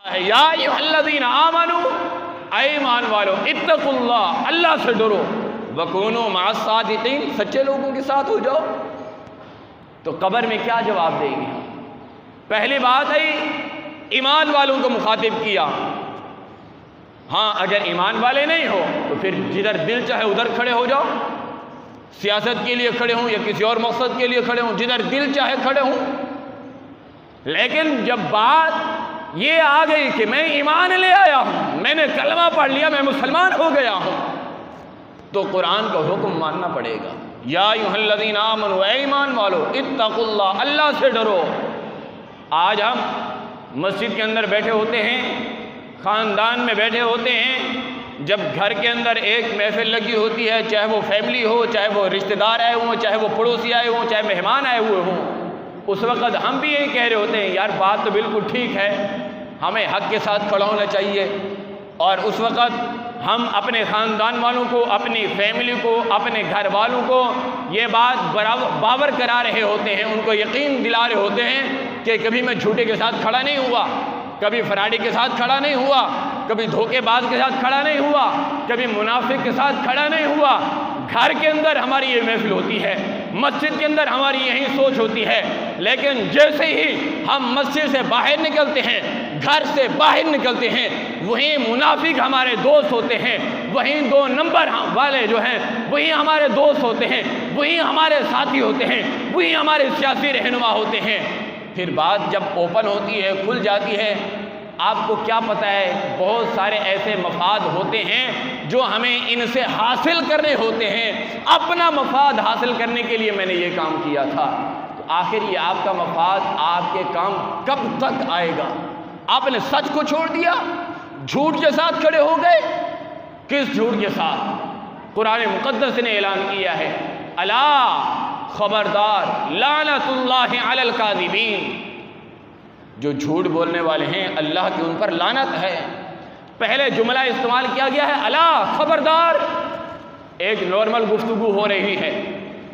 या अय्युहल्लज़ीना आमनू, ऐ ईमान वालो, इत्तकुल्लाह, अल्लाह से डरो, वकूनू मअस-सादिक़ीन, सच्चे लोगों के साथ हो जाओ। तो कब्र में क्या जवाब देंगे हम? पहली बात है ईमान वालों को मुखातिब किया। हाँ, अगर ईमान वाले नहीं हो तो फिर जिधर दिल चाहे उधर खड़े हो जाओ, सियासत के लिए खड़े हों या किसी और मकसद के लिए खड़े हों, जिधर दिल चाहे खड़े हों। लेकिन जब बात ये आ गई कि मैं ईमान ले आया हूँ, मैंने कलमा पढ़ लिया, मैं मुसलमान हो गया हूँ, तो कुरान का हुक्म मानना पड़ेगा। या अय्युहल्लज़ीना आमनू, ऐ ईमान वालो, इत्तकुल्लाह, अल्लाह से डरो। आज हम मस्जिद के अंदर बैठे होते हैं, ख़ानदान में बैठे होते हैं, जब घर के अंदर एक महफिल लगी होती है, चाहे वो फैमिली हो, चाहे वो रिश्तेदार आए हों, चाहे वो पड़ोसी आए हों, चाहे मेहमान आए हुए हों, उस वक़्त हम भी यही कह रहे होते हैं, यार बात तो बिल्कुल ठीक है, हमें हक़ के साथ खड़ा होना चाहिए। और उस वक़्त हम अपने ख़ानदान वालों को, अपनी फैमिली को, अपने घर वालों को ये बात बावर करा रहे होते हैं, उनको यकीन दिला रहे होते हैं कि कभी मैं झूठे के साथ खड़ा नहीं हुआ, कभी फराडी के साथ खड़ा नहीं हुआ, कभी धोखेबाज के साथ खड़ा नहीं हुआ, कभी मुनाफिक के साथ खड़ा नहीं हुआ। घर के अंदर हमारी ये महफिल होती है, मस्जिद के अंदर हमारी यही सोच होती है, लेकिन जैसे ही हम मस्जिद से बाहर निकलते हैं, घर से बाहर निकलते हैं, वहीं मुनाफिक हमारे दोस्त होते हैं, वहीं 2 नंबर वाले जो हैं वही हमारे दोस्त होते हैं, वही हमारे साथी होते हैं, वही हमारे सियासी रहनुमा होते हैं। फिर बात जब ओपन होती है, खुल जाती है, आपको क्या पता है, बहुत सारे ऐसे मफाद होते हैं जो हमें इनसे हासिल करने होते हैं। अपना मफाद हासिल करने के लिए मैंने ये काम किया था, तो आखिर ये आपका मफाद, आपके काम कब तक आएगा? आपने सच को छोड़ दिया, झूठ के साथ खड़े हो गए। किस झूठ के साथ? कुरान मुक़द्दस ने ऐलान किया है, अला खबरदार, लानतुल्लाहि अलल काज़िबीन, जो झूठ बोलने वाले हैं अल्लाह की उन पर लानत है। पहले जुमला इस्तेमाल किया गया है अला खबरदार। एक नॉर्मल गुफ्तगू हो रही है,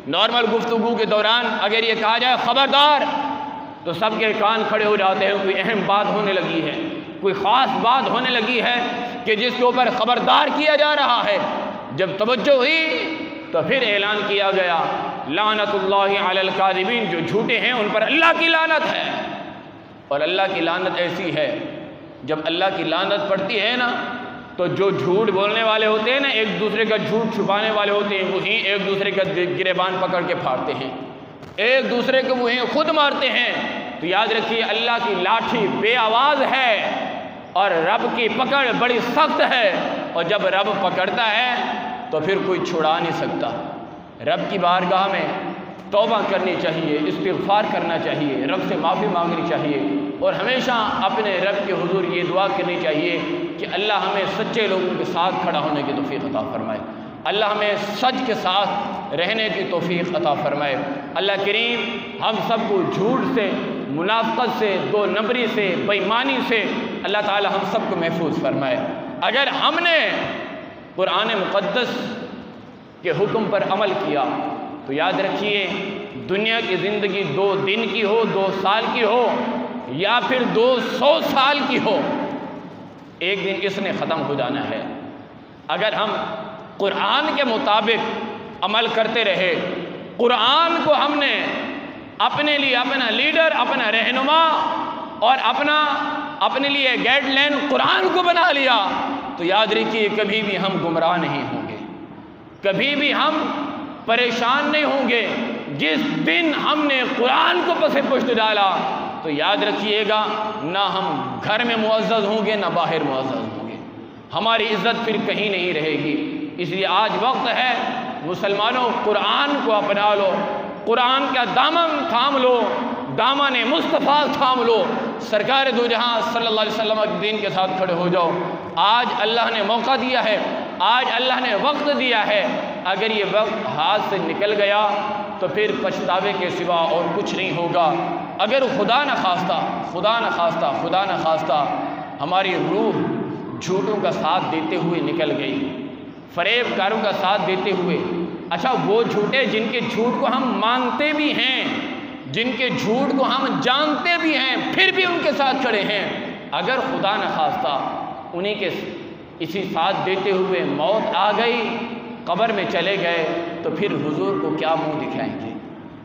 नॉर्मल गुफ्तगू के दौरान अगर ये कहा जाए खबरदार, तो सबके कान खड़े हो जाते हैं, कोई अहम बात होने लगी है, कोई ख़ास बात होने लगी है कि जिसके ऊपर खबरदार किया जा रहा है। जब तवज्जो हुई तो फिर ऐलान किया गया, लानतुल्लाहि अलल काज़िबीन, जो झूठे हैं उन पर अल्लाह की लानत है। और अल्लाह की लानत ऐसी है, जब अल्लाह की लानत पड़ती है ना, तो जो झूठ बोलने वाले होते हैं ना, एक दूसरे का झूठ छुपाने वाले होते हैं, वहीं एक दूसरे का गिरेबान पकड़ के फाड़ते हैं, एक दूसरे को वहीं खुद मारते हैं। तो याद रखिए, अल्लाह की लाठी बेआवाज़ है और रब की पकड़ बड़ी सख्त है, और जब रब पकड़ता है तो फिर कोई छुड़ा नहीं सकता। रब की बारगाह में तौबा करनी चाहिए, इस्तिग़फ़ार करना चाहिए, रब से माफ़ी मांगनी चाहिए, और हमेशा अपने रब के हुज़ूर ये दुआ करनी चाहिए कि अल्लाह हमें सच्चे लोगों के साथ खड़ा होने की तौफ़ीक़ अता फ़रमाए, अल्लाह हमें सच के साथ रहने की तौफ़ीक़ अता फ़रमाए। अल्लाह करीम हम सबको झूठ से, मुनाफ़क़त से, 2 नंबरी से, बेईमानी से अल्लाह ताला हम सबको महफूज फ़रमाए। अगर हमने कुरान मुक़द्दस के हुक्म पर अमल किया तो याद रखिए, दुनिया की ज़िंदगी 2 दिन की हो, 2 साल की हो, या फिर 200 साल की हो, एक दिन इसने ख़त्म हो जाना है। अगर हम कुरान के मुताबिक अमल करते रहे, कुरान को हमने अपने लिए अपना लीडर, अपना रहनुमा और अपने लिए गाइडलाइन कुरान को बना लिया, तो याद रखिए कभी भी हम गुमराह नहीं होंगे, कभी भी हम परेशान नहीं होंगे। जिस दिन हमने कुरान को पसे पुश्त डाला, तो याद रखिएगा, ना हम घर में मुअज़्ज़ज़ होंगे, ना बाहर मुअज़्ज़ज़ होंगे, हमारी इज़्ज़त फिर कहीं नहीं रहेगी। इसलिए आज वक्त है, मुसलमानों, कुरान को अपना लो, कुरान का दामन थाम लो, दामन मुस्तफ़ा थाम लो, सरकार दो जहां सल्लल्लाहु अलैहि वसल्लम के दीन के साथ खड़े हो जाओ। आज अल्लाह ने मौका दिया है, आज अल्लाह ने वक्त दिया है, अगर ये वक्त हाथ से निकल गया तो फिर पछतावे के सिवा और कुछ नहीं होगा। अगर खुदा न खास्ता हमारी रूह झूठों का साथ देते हुए निकल गई, फरेबकारों का साथ देते हुए, अच्छा वो झूठे जिनके झूठ को हम मानते भी हैं, जिनके झूठ को हम जानते भी हैं, फिर भी उनके साथ खड़े हैं, अगर खुदा न खास्ता उन्हीं के इसी साथ देते हुए मौत आ गई, कब्र में चले गए, तो फिर हुजूर को क्या मुंह दिखाएंगे?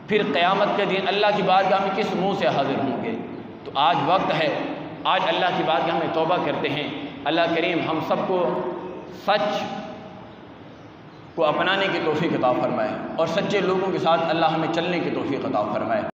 फिर क़यामत के दिन अल्लाह की बारगाह में किस मुंह से हाजिर होंगे? तो आज वक्त है, आज अल्लाह की बारगाह में तौबा करते हैं। अल्लाह करीम हम सबको सच को अपनाने की तौफीक अता फरमाए और सच्चे लोगों के साथ अल्लाह हमें चलने की तौफीक अता फरमाए।